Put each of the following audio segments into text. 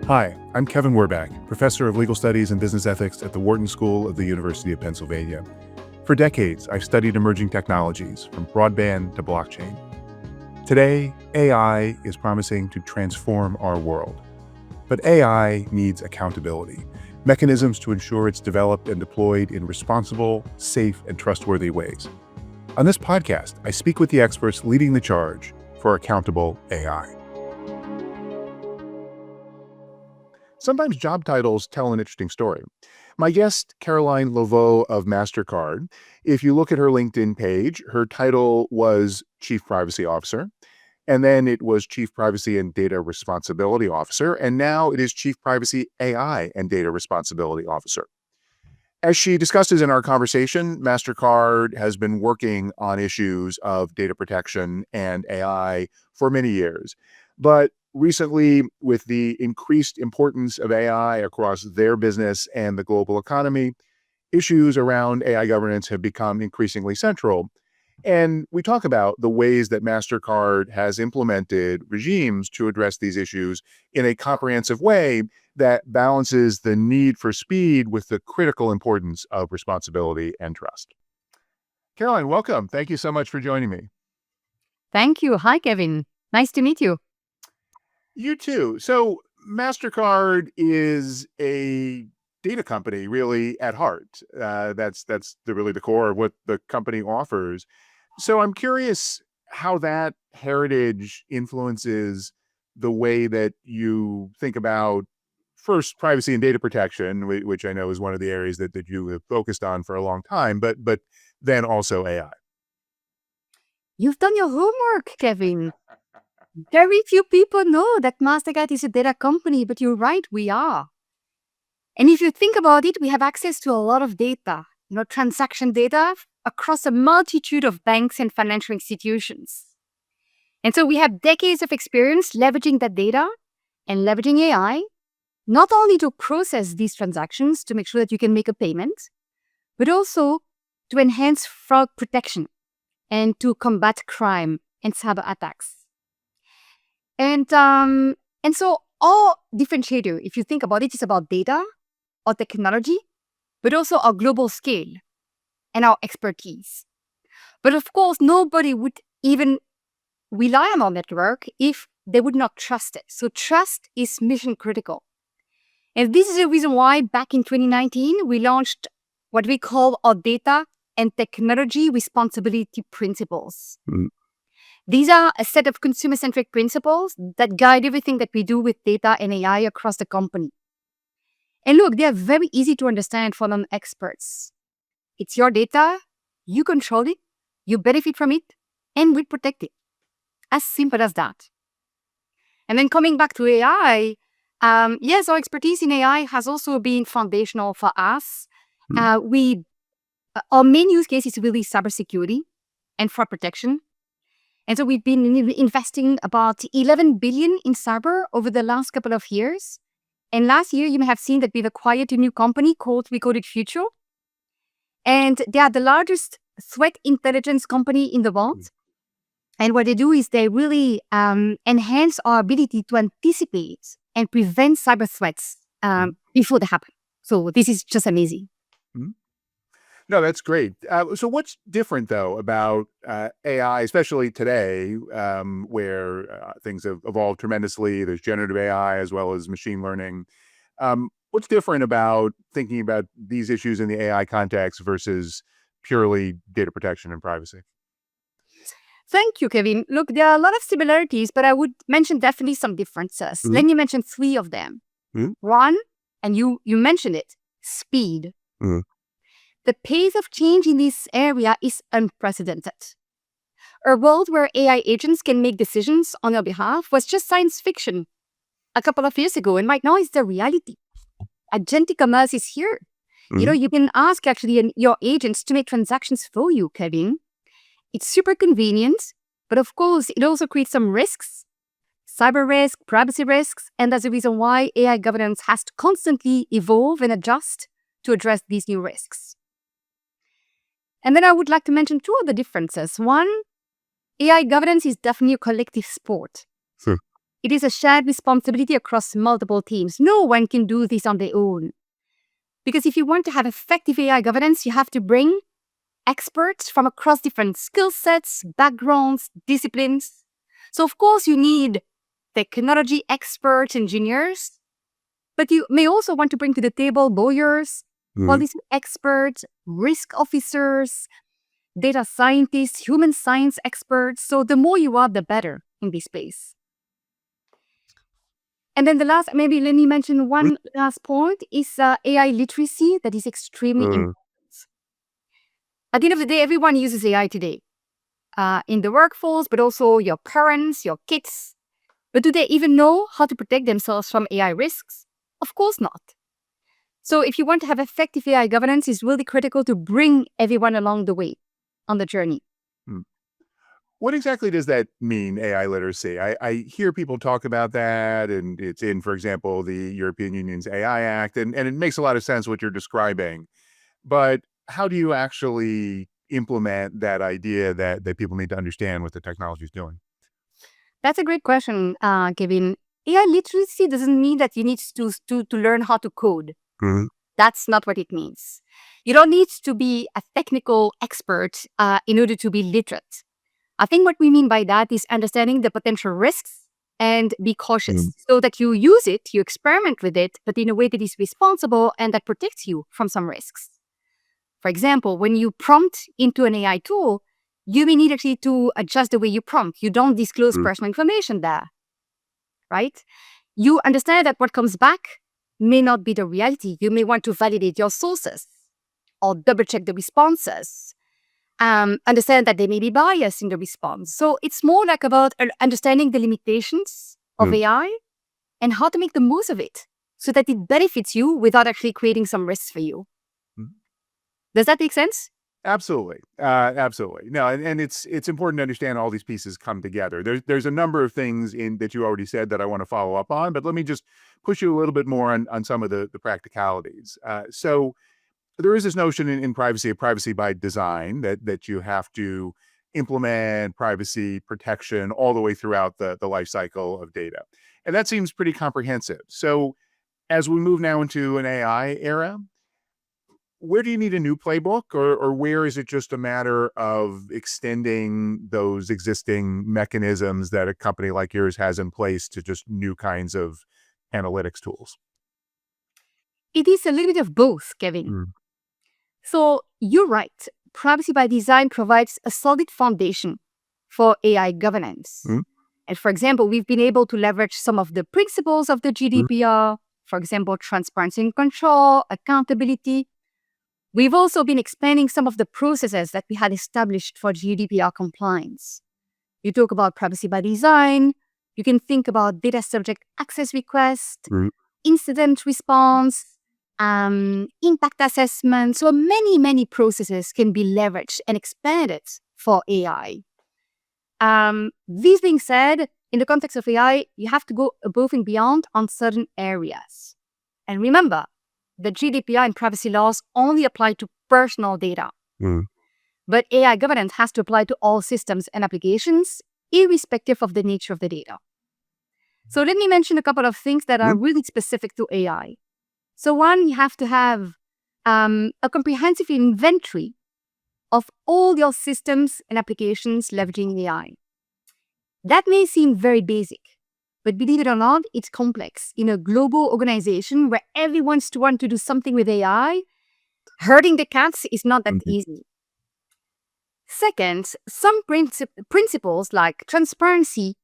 Hi, I'm Kevin Werbach, professor of legal studies and business ethics at the Wharton School of the University of Pennsylvania. For decades, I've studied emerging technologies, from broadband to blockchain. Today, AI is promising to transform our world. But AI needs accountability, mechanisms to ensure it's developed and deployed in responsible, safe, and trustworthy ways. On this podcast, I speak with the experts leading the charge for accountable AI. Sometimes job titles tell an interesting story. My guest, Caroline Louveaux of Mastercard, if you look at her LinkedIn page, her title was Chief Privacy Officer, and then it was Chief Privacy and Data Responsibility Officer, and now it is Chief Privacy AI and Data Responsibility Officer. As she discusses in our conversation, Mastercard has been working on issues of data protection and AI for many years. But recently, with the increased importance of AI across their business and the global economy, issues around AI governance have become increasingly central. And we talk about the ways that Mastercard has implemented regimes to address these issues in a comprehensive way that balances the need for speed with the critical importance of responsibility and trust. Caroline, welcome. Thank you so much for joining me. Thank you. Hi, Kevin. Nice to meet you. You too. So Mastercard is a data company, really, at heart. That's really the core of what the company offers. So I'm curious how that heritage influences the way that you think about, first, privacy and data protection, which I know is one of the areas that you have focused on for a long time, but then also AI. You've done your homework, Kevin. Very few people know that Mastercard is a data company, but you're right, we are. And if you think about it, we have access to a lot of data, transaction data across a multitude of banks and financial institutions. And so we have decades of experience leveraging that data and leveraging AI, not only to process these transactions to make sure that you can make a payment, but also to enhance fraud protection and to combat crime and cyber attacks. And so our differentiator, if you think about it, is about data, our technology, but also our global scale and our expertise. But of course, nobody would even rely on our network if they would not trust it. So trust is mission critical. And this is the reason why back in 2019, we launched what we call our data and technology responsibility principles. These are a set of consumer-centric principles that guide everything that we do with data and AI across the company. And look, they are very easy to understand for non-experts. It's your data, you control it, you benefit from it, and we protect it. As simple as that. And then coming back to AI, yes, our expertise in AI has also been foundational for us. Our main use case is really cybersecurity and fraud protection. And so we've been investing about 11 billion in cyber over the last couple of years. And last year, you may have seen that we've acquired a new company called Recorded Future. And they are the largest threat intelligence company in the world. And what they do is they really enhance our ability to anticipate and prevent cyber threats before they happen. So this is just amazing. No, that's great. So what's different, though, about AI, especially today, where things have evolved tremendously? There's generative AI as well as machine learning. What's different about thinking about these issues in the AI context versus purely data protection and privacy? Thank you, Kevin. Look, there are a lot of similarities, but I would mention definitely some differences. Let me mention three of them. One, and you mentioned it, speed. The pace of change in this area is unprecedented. A world where AI agents can make decisions on your behalf was just science fiction a couple of years ago, and right now it's the reality. Agentic commerce is here. You can ask actually your agents to make transactions for you, Kevin. It's super convenient, but of course, it also creates some risks, cyber risk, privacy risks, and that's the reason why AI governance has to constantly evolve and adjust to address these new risks. And then I would like to mention two other differences. One, AI governance is definitely a collective sport. it is a shared responsibility across multiple teams. No one can do this on their own. Because if you want to have effective AI governance, you have to bring experts from across different skill sets, backgrounds, disciplines. So of course you need technology experts, engineers, but you may also want to bring to the table lawyers, policy experts, risk officers, data scientists, human science experts. So the more you are, the better in this space. And then the last, maybe let me mention one last point, is AI literacy that is extremely important. At the end of the day, everyone uses AI today in the workforce, but also your parents, your kids. But do they even know how to protect themselves from AI risks? Of course not. So if you want to have effective AI governance, it's really critical to bring everyone along the way on the journey. What exactly does that mean, AI literacy? I hear people talk about that, and it's in, for example, the European Union's AI Act, and it makes a lot of sense what you're describing. But how do you actually implement that idea that people need to understand what the technology is doing? That's a great question, Kevin. AI literacy doesn't mean that you need to learn how to code. That's not what it means. You don't need to be a technical expert in order to be literate. I think what we mean by that is understanding the potential risks and be cautious so that you use it, you experiment with it, but in a way that is responsible and that protects you from some risks. For example, when you prompt into an AI tool, you may need actually to adjust the way you prompt. You don't disclose personal information there, right? You understand that what comes back may not be the reality. You may want to validate your sources or double check the responses. Understand that there may be bias in the response. So it's more like about understanding the limitations of AI and how to make the most of it so that it benefits you without actually creating some risks for you. Does that make sense? Absolutely. Absolutely. No, and it's important to understand all these pieces come together. There's a number of things in that you already said that I want to follow up on, but let me just push you a little bit more on some of the practicalities. So there is this notion in privacy of privacy by design that you have to implement privacy protection all the way throughout the life cycle of data. And that seems pretty comprehensive. So as we move now into an AI era, where do you need a new playbook, or where is it just a matter of extending those existing mechanisms that a company like yours has in place to just new kinds of analytics tools? It is a little bit of both, Kevin. So you're right. Privacy by design provides a solid foundation for AI governance. And for example, we've been able to leverage some of the principles of the GDPR, for example, transparency and control, accountability. We've also been expanding some of the processes that we had established for GDPR compliance. You talk about privacy by design. You can think about data subject access request, incident response, impact assessment. So many processes can be leveraged and expanded for AI. This being said, in the context of AI, you have to go above and beyond on certain areas. And remember, the GDPR and privacy laws only apply to personal data. But AI governance has to apply to all systems and applications, irrespective of the nature of the data. So let me mention a couple of things that are really specific to AI. So one, you have to have a comprehensive inventory of all your systems and applications leveraging AI. That may seem very basic, but believe it or not, it's complex. In a global organization where everyone wants to do something with AI, herding the cats is not that easy. Second, some principles like transparency,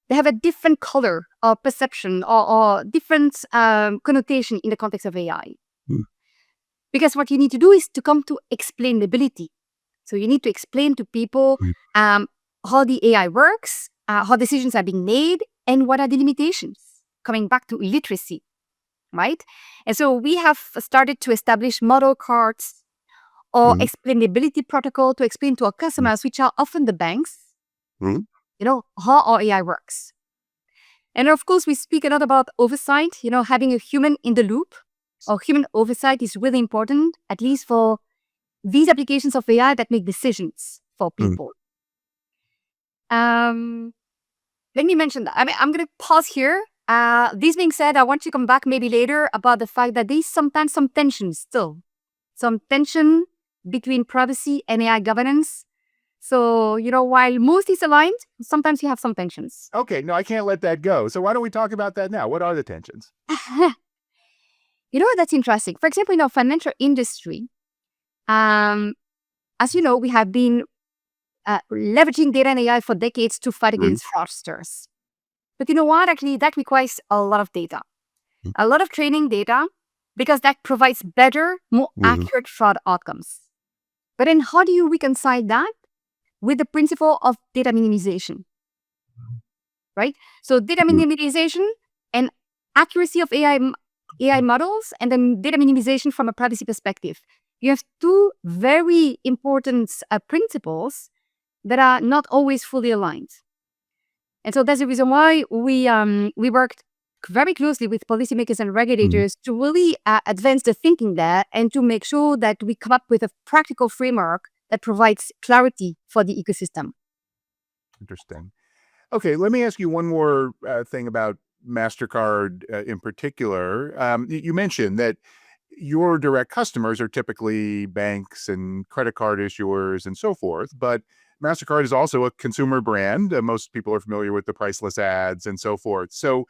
they have a different color or perception or different connotation in the context of AI. Because what you need to do is to come to explainability. So you need to explain to people how the AI works, how decisions are being made, and what are the limitations, coming back to literacy, right? And so we have started to establish model cards or explainability protocol to explain to our customers, which are often the banks, how our AI works. And of course, we speak a lot about oversight, having a human in the loop or human oversight is really important, at least for these applications of AI that make decisions for people. let me mention that. I'm going to pause here. This being said, I want to come back maybe later about the fact that there's sometimes some tension still. Some tension between privacy and AI governance. So, while most is aligned, sometimes you have some tensions. Okay, no, I can't let that go. So why don't we talk about that now? What are the tensions? That's interesting. For example, in our financial industry, as you know, we have been leveraging data and AI for decades to fight against fraudsters. But you know what? Actually, that requires a lot of data, a lot of training data, because that provides better, more accurate fraud outcomes. But then how do you reconcile that with the principle of data minimization? Right? So data minimization and accuracy of AI models, and then data minimization from a privacy perspective. You have two very important principles that are not always fully aligned. And so that's the reason why we worked very closely with policymakers and regulators to really advance the thinking there and to make sure that we come up with a practical framework that provides clarity for the ecosystem. Interesting. Okay, let me ask you one more thing about Mastercard in particular. You mentioned that your direct customers are typically banks and credit card issuers and so forth, but Mastercard is also a consumer brand. Most people are familiar with the priceless ads and so forth. So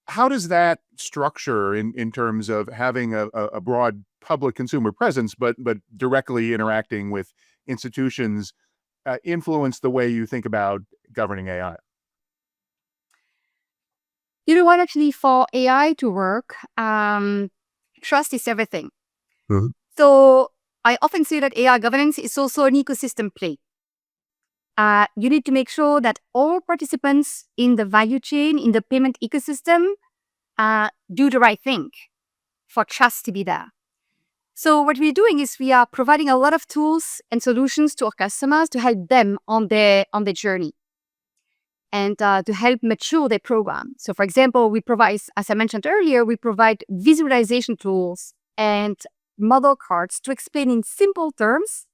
how does that structure in terms of having a broad public consumer presence, but directly interacting with institutions influence the way you think about governing AI? You know what? Actually, for AI to work, trust is everything. So I often say that AI governance is also an ecosystem play. You need to make sure that all participants in the value chain, in the payment ecosystem, do the right thing for trust to be there. So what we're doing is we are providing a lot of tools and solutions to our customers to help them on their journey and to help mature their program. So for example, we provide, as I mentioned earlier, we provide visualization tools and model cards to explain in simple terms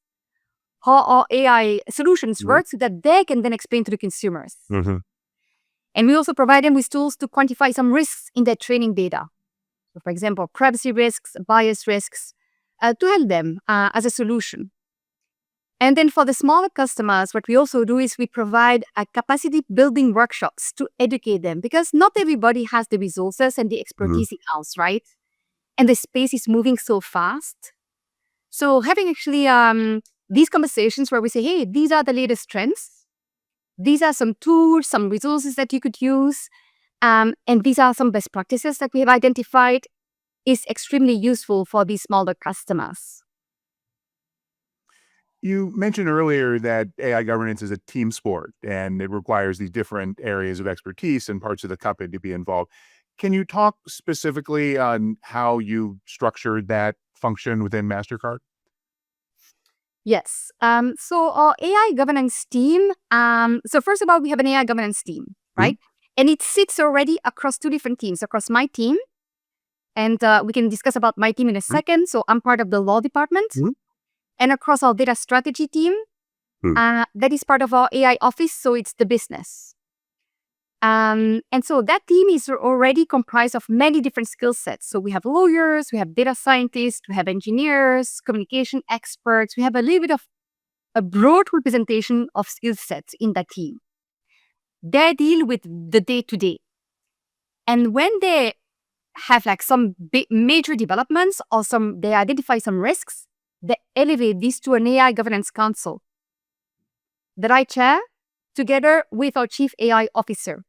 how our AI solutions work so that they can then explain to the consumers. And we also provide them with tools to quantify some risks in their training data. So for example, privacy risks, bias risks, to help them as a solution. And then for the smaller customers, what we also do is we provide capacity building workshops to educate them, because not everybody has the resources and the expertise in-house, right? And the space is moving so fast. So having actually these conversations where we say, hey, these are the latest trends. These are some tools, some resources that you could use. And these are some best practices that we have identified, is extremely useful for these smaller customers. You mentioned earlier that AI governance is a team sport and it requires these different areas of expertise and parts of the company to be involved. Can you talk specifically on how you structured that function within Mastercard? Yes. So our AI governance team, so first of all, we have an AI governance team, right? And it sits already across two different teams, across my team, and we can discuss about my team in a second. So I'm part of the law department, and across our data strategy team, that is part of our AI office, so it's the business. And so that team is already comprised of many different skill sets. So we have lawyers, we have data scientists, we have engineers, communication experts. We have a little bit of a broad representation of skill sets in that team. They deal with the day-to-day. And when they have like some big major developments or they identify some risks, they elevate this to an AI governance council that I chair together with our chief AI officer.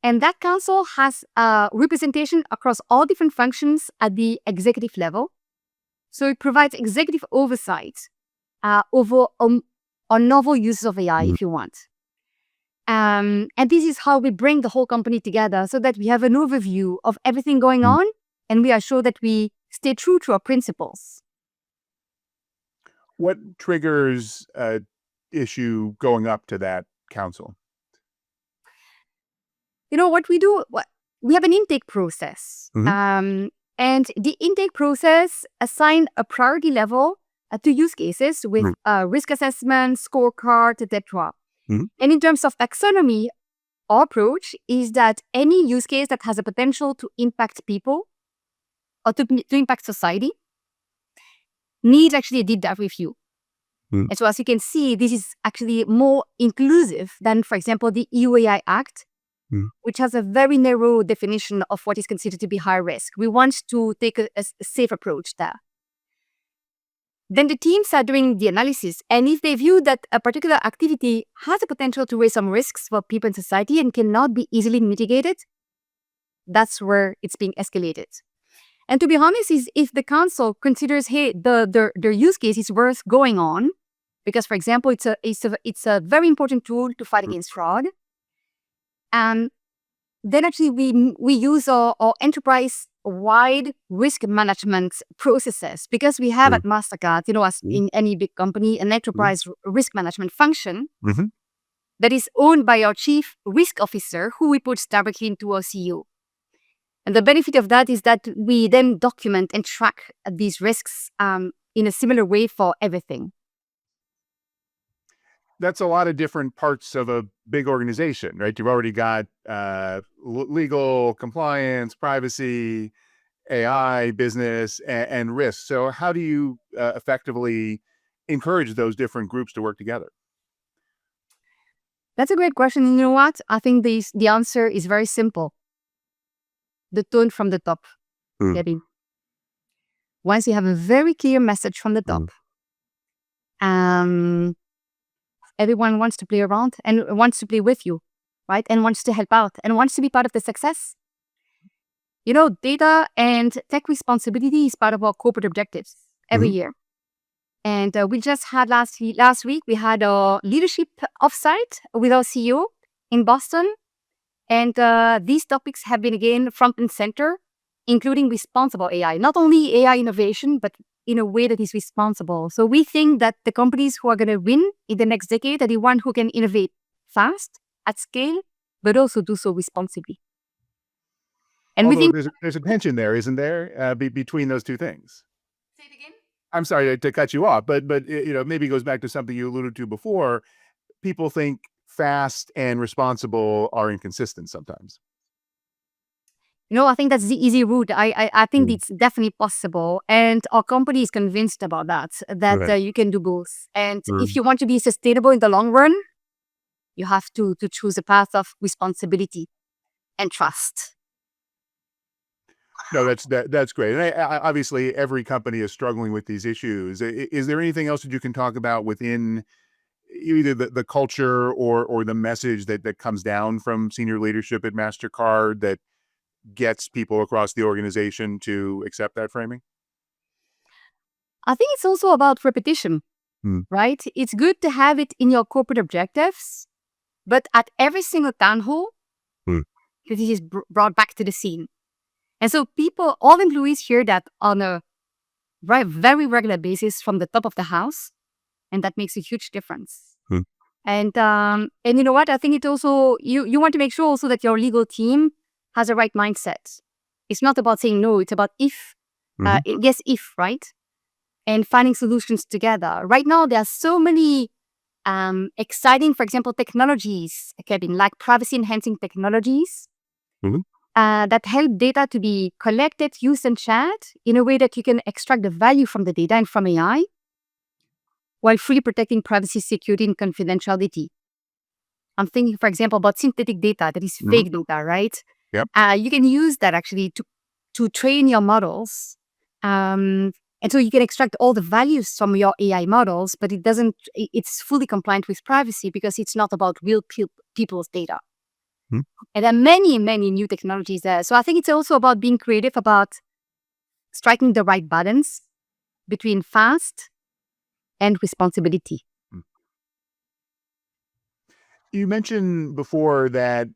And that council has representation across all different functions at the executive level. So it provides executive oversight over on novel uses of AI, if you want. And this is how we bring the whole company together so that we have an overview of everything going on, and we are sure that we stay true to our principles. What triggers an issue going up to that council? You know what we do? We have an intake process. And the intake process assign a priority level to use cases with risk assessment, scorecard, etc. And in terms of taxonomy, our approach is that any use case that has a potential to impact people or to impact society needs actually a deep dive review. And so as you can see, this is actually more inclusive than, for example, the EU AI Act, which has a very narrow definition of what is considered to be high risk. We want to take a safe approach there. Then the teams are doing the analysis, and if they view that a particular activity has a potential to raise some risks for people in society and cannot be easily mitigated, that's where it's being escalated. And to be honest, is if the council considers, hey, the use case is worth going on, because, for example, it's a very important tool to fight against fraud, and then actually we use our enterprise-wide risk management processes, because we have at Mastercard, as in any big company, an enterprise risk management function that is owned by our chief risk officer, who reports directly into our CEO. And the benefit of that is that we then document and track these risks in a similar way for everything. That's a lot of different parts of a big organization, right? You've already got legal, compliance, privacy, AI, business, and risk. So how do you effectively encourage those different groups to work together? That's a great question. You know what? I think the answer is very simple. The tone from the top, Kevin. Once you have a very clear message from the top, everyone wants to play around and wants to play with you, right? And wants to help out and wants to be part of the success. Data and tech responsibility is part of our corporate objectives every year. And we just had last week, we had a leadership offsite with our CEO in Boston. And these topics have been, again, front and center, including responsible AI. Not only AI innovation, but in a way that is responsible. So we think that the companies who are going to win in the next decade are the ones who can innovate fast, at scale, but also do so responsibly. And Although we think there's a tension there, isn't there, between those two things? Say it again? I'm sorry to cut you off, but maybe it goes back to something you alluded to before. People think fast and responsible are inconsistent sometimes. I think that's the easy route. I think it's definitely possible. And our company is convinced about that you can do both. And if you want to be sustainable in the long run, you have to choose a path of responsibility and trust. No, that's great. And obviously, every company is struggling with these issues. Is there anything else that you can talk about within either the culture or the message that comes down from senior leadership at Mastercard that gets people across the organization to accept that framing? I think it's also about repetition, right? It's good to have it in your corporate objectives, but at every single town hall, this is brought back to the scene. And so all employees hear that on a very regular basis from the top of the house, and that makes a huge difference. And you know what? I think it also, you want to make sure also that your legal team has the right mindset. It's not about saying no, it's about if, yes, if, right? And finding solutions together. Right now, there are so many exciting, for example, technologies, Kevin, like privacy-enhancing technologies that help data to be collected, used, and shared in a way that you can extract the value from the data and from AI, while fully protecting privacy, security, and confidentiality. I'm thinking, for example, about synthetic data, that is fake data, right? Yep. You can use that actually to train your models. And so you can extract all the values from your AI models, but it's fully compliant with privacy because it's not about real people's data. And there are many, many new technologies there. So I think it's also about being creative, about striking the right balance between fast and responsibility. You mentioned before that,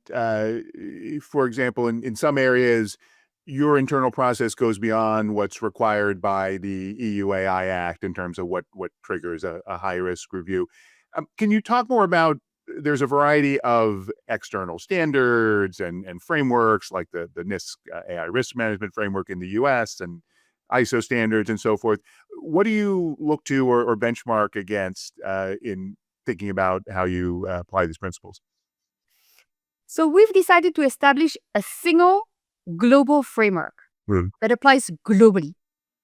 for example, in some areas, your internal process goes beyond what's required by the EU AI Act in terms of what triggers a high-risk review. Can you talk more about, there's a variety of external standards and frameworks like the NIST AI Risk Management framework in the US and ISO standards and so forth. What do you look to or benchmark against in thinking about how you apply these principles? So we've decided to establish a single global framework that applies globally.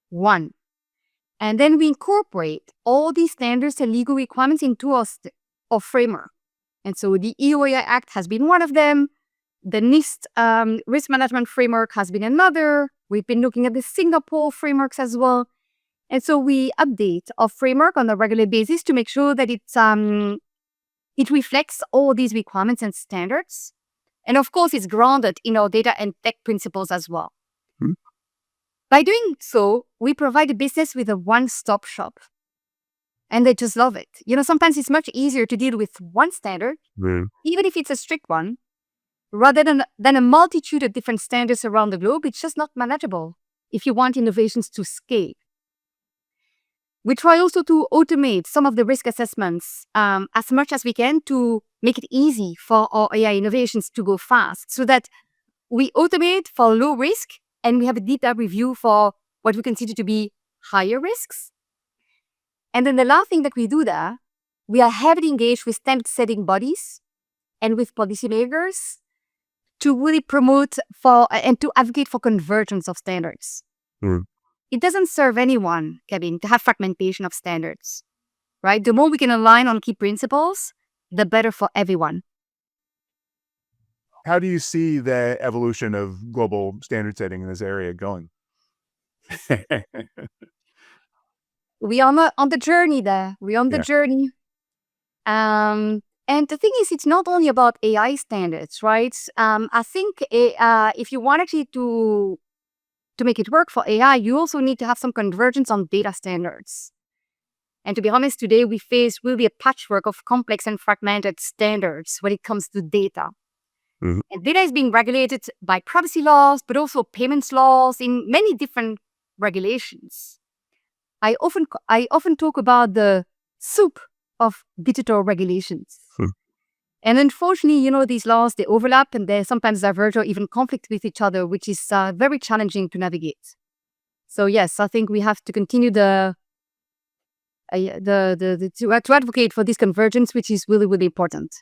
One. And then we incorporate all these standards and legal requirements into our framework. And so the EU AI Act has been one of them. The NIST Risk Management Framework has been another. We've been looking at the Singapore frameworks as well. And so we update our framework on a regular basis to make sure that it reflects all these requirements and standards. And of course, it's grounded in our data and tech principles as well. By doing so, we provide the business with a one-stop shop. And they just love it. Sometimes it's much easier to deal with one standard, even if it's a strict one, rather than a multitude of different standards around the globe. It's just not manageable if you want innovations to scale. We try also to automate some of the risk assessments as much as we can to make it easy for our AI innovations to go fast, so that we automate for low risk and we have a deep dive review for what we consider to be higher risks. And then the last thing that we do there, we are heavily engaged with standard setting bodies and with policymakers to really promote and to advocate for convergence of standards. It doesn't serve anyone, Kevin, to have fragmentation of standards, right? The more we can align on key principles, the better for everyone. How do you see the evolution of global standard setting in this area going? We are on the journey there. We're on the journey. And the thing is, it's not only about AI standards, right? I think if you want actually to make it work for AI, you also need to have some convergence on data standards. And to be honest, today we face really a patchwork of complex and fragmented standards when it comes to data. And data is being regulated by privacy laws, but also payments laws in many different regulations. I often talk about the soup of digital regulations. And unfortunately, these laws, they overlap and they sometimes diverge or even conflict with each other, which is very challenging to navigate. So yes, I think we have to continue to advocate for this convergence, which is really, really important.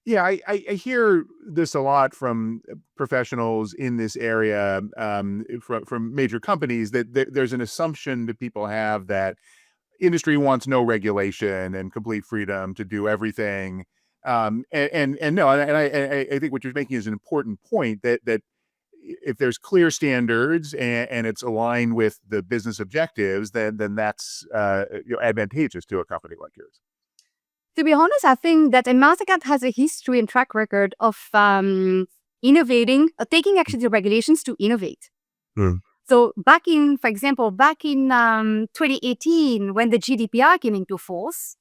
Yeah, I hear this a lot from professionals in this area, from major companies, that there's an assumption that people have that industry wants no regulation and complete freedom to do everything. And no, and I think what you're making is an important point, that if there's clear standards and it's aligned with the business objectives, then that's advantageous to a company like yours. To be honest, I think that Mastercard has a history and track record of innovating, taking actually the regulations to innovate. So for example, back in 2018, when the GDPR came into force,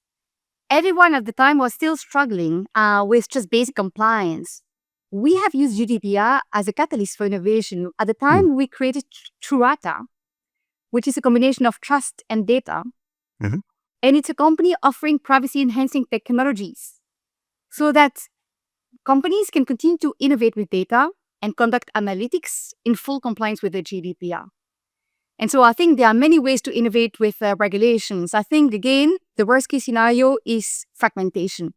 everyone at the time was still struggling with just basic compliance. We have used GDPR as a catalyst for innovation. At the time, we created Truata, which is a combination of trust and data. And it's a company offering privacy-enhancing technologies so that companies can continue to innovate with data and conduct analytics in full compliance with the GDPR. And so I think there are many ways to innovate with regulations. I think, again, the worst-case scenario is fragmentation.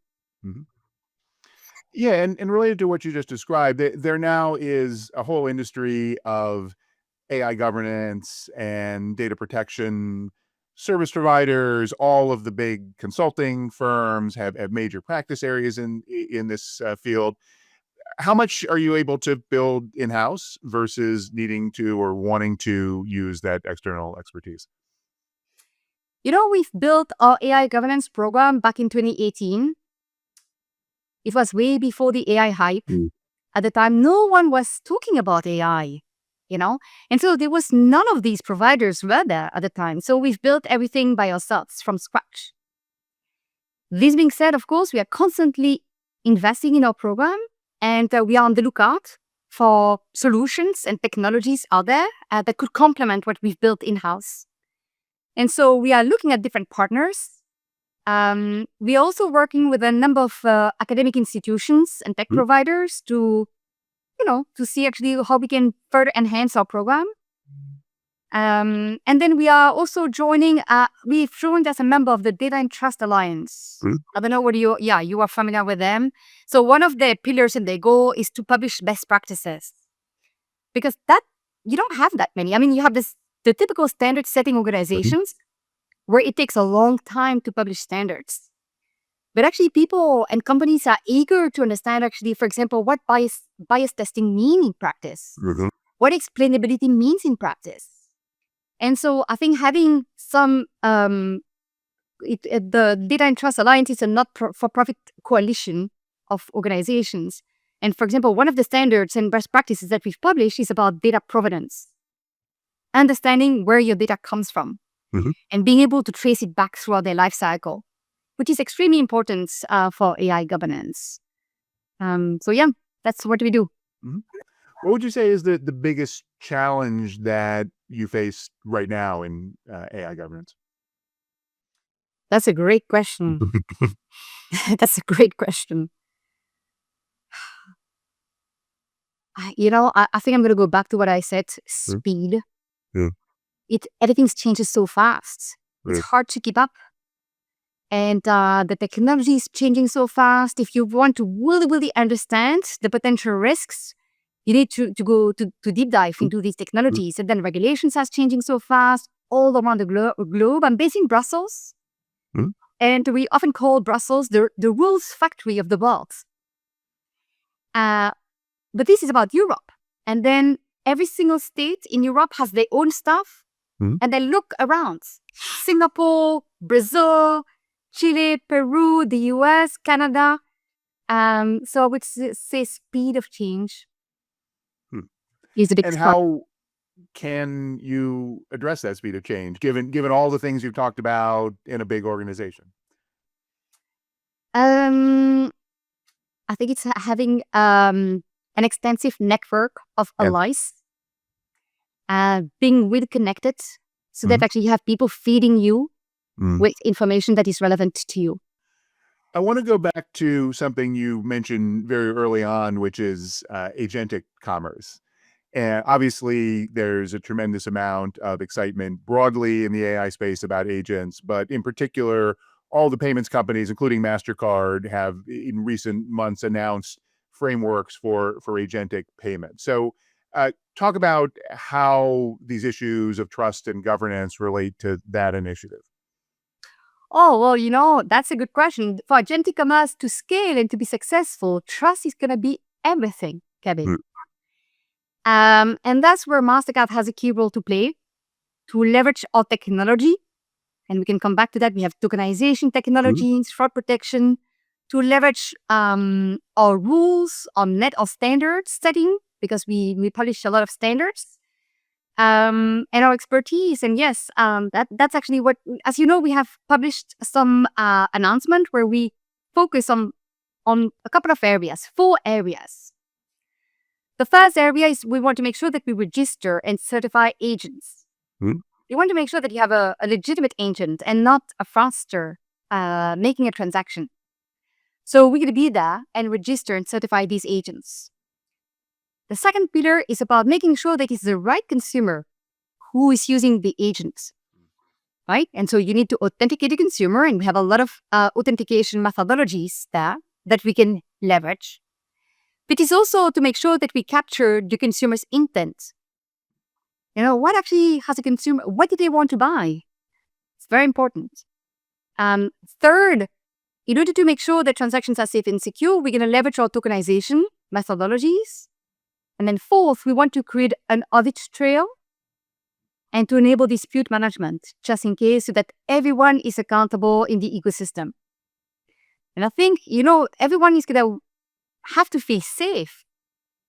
Yeah, and related to what you just described, there now is a whole industry of AI governance and data protection service providers. All of the big consulting firms have major practice areas in this field. How much are you able to build in-house versus needing to or wanting to use that external expertise? We've built our AI governance program back in 2018. It was way before the AI hype. At the time, no one was talking about AI. And so there was none of these providers were there at the time. So we've built everything by ourselves from scratch. This being said, of course, we are constantly investing in our program, and we are on the lookout for solutions and technologies out there that could complement what we've built in-house. And so we are looking at different partners. We're also working with a number of academic institutions and tech providers to see actually how we can further enhance our program. And then we are also joining, we've joined as a member of the Data and Trust Alliance. I don't know whether you are familiar with them. So one of the pillars in their goal is to publish best practices. Because you don't have that many. I mean, you have the typical standard setting organizations where it takes a long time to publish standards. But actually, people and companies are eager to understand, actually, for example, what bias testing means in practice, what explainability means in practice. And so I think having some, the Data and Trust Alliance is a not-for-profit coalition of organizations. And for example, one of the standards and best practices that we've published is about data provenance, understanding where your data comes from, and being able to trace it back throughout their life cycle, which is extremely important for AI governance. So yeah, that's what we do. What would you say is the biggest challenge that you face right now in AI governance? That's a great question. That's a great question. I think I'm going to go back to what I said, speed. Everything changes so fast. It's hard to keep up. And the technology is changing so fast. If you want to really, really understand the potential risks, you need to go to deep dive into these technologies. And then regulations are changing so fast all around the globe. I'm based in Brussels. And we often call Brussels the rules factory of the world. But this is about Europe. And then every single state in Europe has their own stuff. And they look around. Singapore, Brazil, Chile, Peru, the US, Canada. So I would say speed of change is a big And spot. how can you address that speed of change, given all the things you've talked about in a big organization? I think it's having an extensive network of allies, being really connected, so that actually you have people feeding you with information that is relevant to you. I want to go back to something you mentioned very early on, which is agentic commerce. And obviously, there's a tremendous amount of excitement broadly in the AI space about agents, but in particular, all the payments companies, including Mastercard, have in recent months announced frameworks for agentic payments. So, talk about how these issues of trust and governance relate to that initiative. Oh, well, that's a good question. For agentic commerce to scale and to be successful, trust is going to be everything, Kevin. And that's where Mastercard has a key role to play, to leverage our technology. And we can come back to that. We have tokenization technologies, fraud protection, to leverage our rules, our standards setting, because we publish a lot of standards, and our expertise. And yes, that's actually what, as you know, we have published some announcement where we focus on a couple of areas, 4 areas. The first area is we want to make sure that we register and certify agents. You want to make sure that you have a legitimate agent and not a fraudster making a transaction. So we're going to be there and register and certify these agents. The second pillar is about making sure that it's the right consumer who is using the agent, right? And so you need to authenticate the consumer, and we have a lot of authentication methodologies there that we can leverage. But it's also to make sure that we capture the consumer's intent. What actually has a consumer, what do they want to buy? It's very important. Third, in order to make sure that transactions are safe and secure, we're going to leverage our tokenization methodologies. And then fourth, we want to create an audit trail and to enable dispute management, just in case, so that everyone is accountable in the ecosystem. And I think, everyone is going to have to feel safe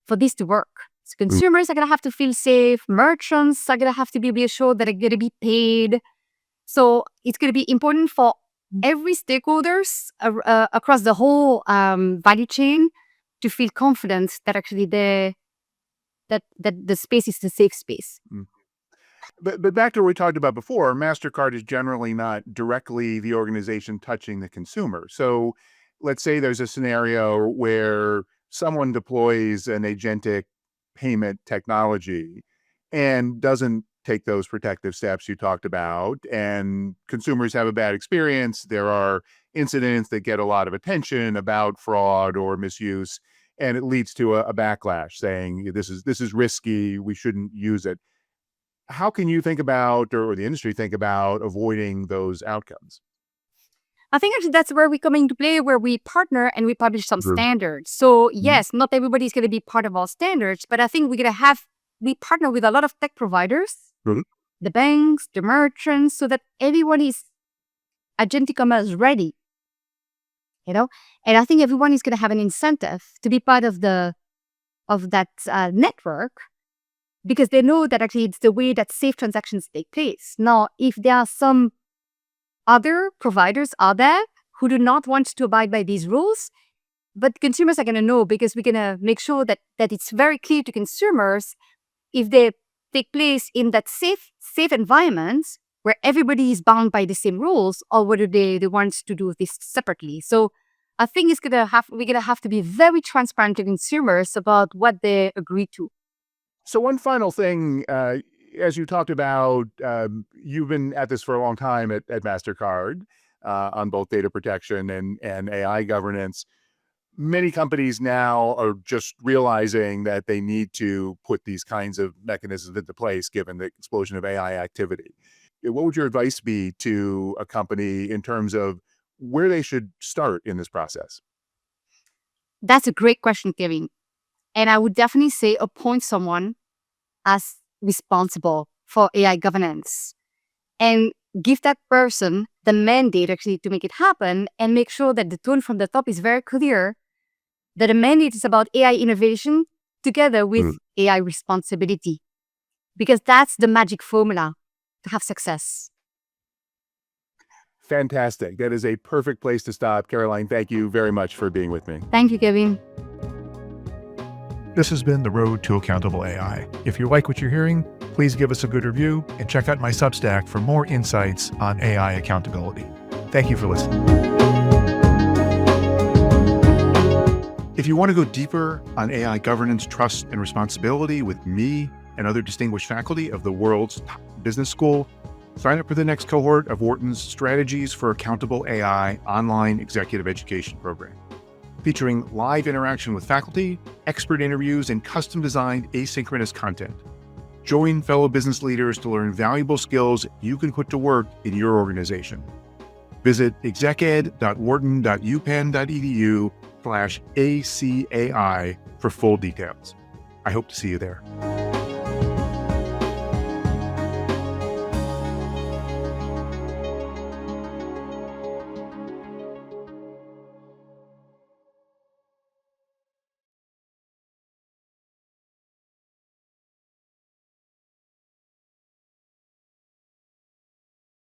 for this to work. So consumers are going to have to feel safe. Merchants are going to have to be reassured that they're going to be paid. So it's going to be important for every stakeholders across the whole value chain to feel confident that actually the space is a safe space. But back to what we talked about before, Mastercard is generally not directly the organization touching the consumer. So let's say there's a scenario where someone deploys an agentic payment technology and doesn't take those protective steps you talked about, and consumers have a bad experience. There are incidents that get a lot of attention about fraud or misuse, and it leads to a backlash saying this is risky, we shouldn't use it. How can you think about, or the industry think about, avoiding those outcomes? I think actually that's where we come into play, where we partner and we publish some Sure. standards. So Mhm. yes, not everybody's going to be part of all standards, but I think we partner with a lot of tech providers, Good. the banks, the merchants, so that everyone is agentic commerce ready, you know? And I think everyone is going to have an incentive to be part of that network, because they know that actually it's the way that safe transactions take place. Now, if there are some other providers out there who do not want to abide by these rules, but consumers are going to know, because we're going to make sure that it's very clear to consumers if they take place in that safe environment where everybody is bound by the same rules, or whether they want to do this separately. So I think we're gonna have to be very transparent to consumers about what they agree to. So one final thing, as you talked about, you've been at this for a long time at Mastercard, on both data protection and AI governance. Many companies now are just realizing that they need to put these kinds of mechanisms into place given the explosion of AI activity. What would your advice be to a company in terms of where they should start in this process? That's a great question, Kevin. And I would definitely say appoint someone as responsible for AI governance, and give that person the mandate actually to make it happen, and make sure that the tone from the top is very clear that the mandate is about AI innovation together with Mm. AI responsibility, because that's the magic formula to have success. Fantastic. That is a perfect place to stop. Caroline, thank you very much for being with me. Thank you, Kevin. This has been The Road to Accountable AI. If you like what you're hearing, please give us a good review and check out my Substack for more insights on AI accountability. Thank you for listening. If you want to go deeper on AI governance, trust, and responsibility with me and other distinguished faculty of the world's top business school, sign up for the next cohort of Wharton's Strategies for Accountable AI online executive education program, featuring live interaction with faculty, expert interviews, and custom-designed asynchronous content. Join fellow business leaders to learn valuable skills you can put to work in your organization. Visit execed.wharton.upenn.edu/ACAI for full details. I hope to see you there.